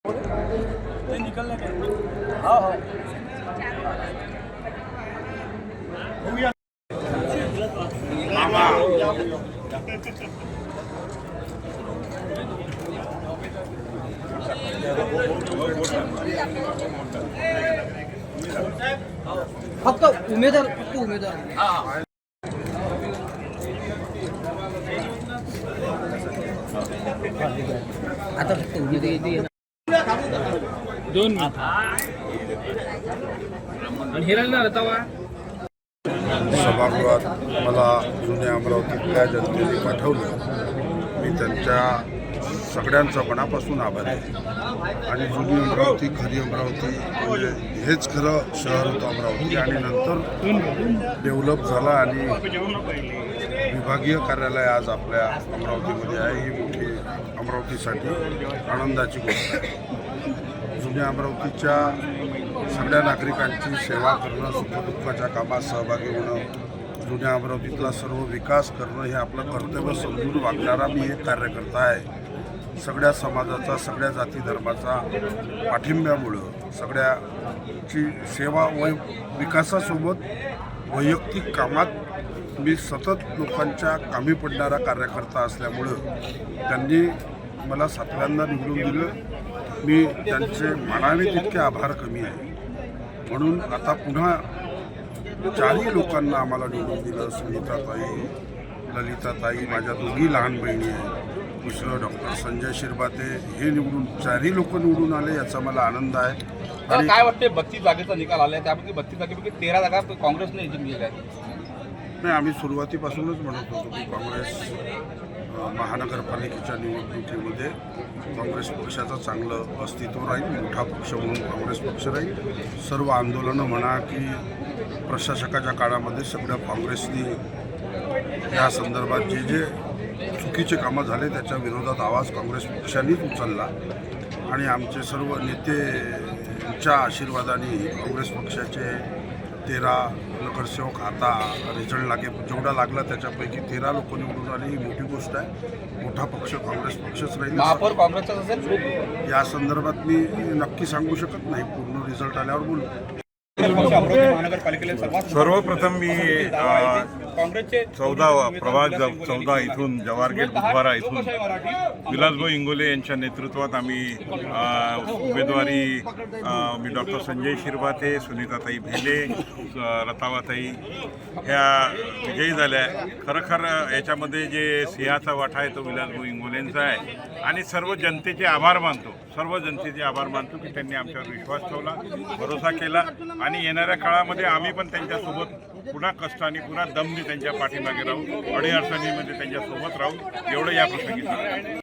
ते निकलने के हाँ हाँ फक्त उमेदवार आता फक्त उमेदवार दोन सभागृहात मला जुन्या अमरावतीतल्या जनतेने पाठवलं. मी त्यांच्या सगळ्यांचा मनापासून आभार आहे. आणि जुनी अमरावती खरी अमरावती म्हणजे हेच खरं शहर होतं अमरावती. आणि नंतर डेव्हलप झाला आणि विभागीय कार्यालय आज आपल्या अमरावतीमध्ये आहे. ही मोठी अमरावतीसाठी आनंदाची गोष्ट आहे. जुन्या अमरावतीच्या सगळ्या नागरिकांची सेवा करणं, सुखदुःखाच्या कामात सहभागी होणं, जुन्या अमरावतीतला सर्व विकास करणं हे आपलं कर्तव्य समजून वागणारा मी एक कार्यकर्ता आहे. सगळ्या समाजाचा, सगळ्या जाती धर्माचा पाठिंब्यामुळं सगळ्याची सेवा व विकासासोबत वैयक्तिक कामात मी सतत लोकांच्या कामी पडणारा कार्यकर्ता असल्यामुळं त्यांनी मला 7व्यांदा निवडून दिलं. मी त्यांचे मानावे तितके आभार कमी आहे. म्हणून आता पुन्हा 4ही लोकांना आम्हाला निवडून दिलं. सुनीताताई, ललिताताई, माझ्या दोघी लहान बहिणी आहेत. दुसरं डॉक्टर संजय शिरभाते, हे निवडून 4ही लोक निवडून आले, याचा मला आनंद आहे. आणि काय वाटते 32 जागेचा निकाल आला त्यापैकी 32 जागेपैकी 13 जागा काँग्रेसने जिंकलेल्या आहेत. नाही, आम्ही सुरुवातीपासूनच म्हणत होतो की काँग्रेस महानगरपालिकेच्या निवडणुकीमध्ये काँग्रेस पक्षाचं चांगलं अस्तित्व राहील, मोठा पक्ष म्हणून काँग्रेस पक्ष राहील. सर्व आंदोलनं म्हणा की प्रशासकाच्या काळामध्ये सगळ्या काँग्रेसनी या संदर्भात जे चुकीचे कामं झाले त्याच्या विरोधात आवाज काँग्रेस पक्षानेच उचलला. आणि आमचे सर्व नेत्यांच्या आशीर्वादाने काँग्रेस पक्षाचे 13 नगरसेवक आता रिझल्ट जेवढा लागला त्याच्यापैकी 13 लोक निवडून आले. ही मोठी गोष्ट आहे. मोठा पक्ष काँग्रेस पक्षच राहील. महापौर काँग्रेसचा असेल या संदर्भात मी नक्की सांगू शकत नाही. पूर्ण रिझल्ट आल्यावर बोलू. सर्वप्रथम मी काँग्रेसचे 14 प्रभाग 14 इथून जवाहरगेट बुधवारा इथून विलासभाऊ इंगोले यांच्या नेतृत्वात आम्ही उमेदवारी मी डॉक्टर संजय शिरभाते, सुनीताताई भेले, रतावाताई ह्या विजयी झाल्या. खरोखर याच्यामध्ये जे सिंहाचा वाटा आहे तो विलासभाऊ इंगोलेंचा आहे. आणि सर्व जनतेचे आभार मानतो, सर्व जनतेचे आभार मानतो की त्यांनी आमच्यावर विश्वास ठेवला, भरोसा केला. आणि येणाऱ्या काळामध्ये आम्ही पण त्यांच्यासोबत पुन्हा कष्टाने पुन्हा दमनी त्यांच्या पाठीमागे राहू, अडीअडचणीमध्ये त्यांच्यासोबत राहू, एवढं या प्रसंगी सांगतो.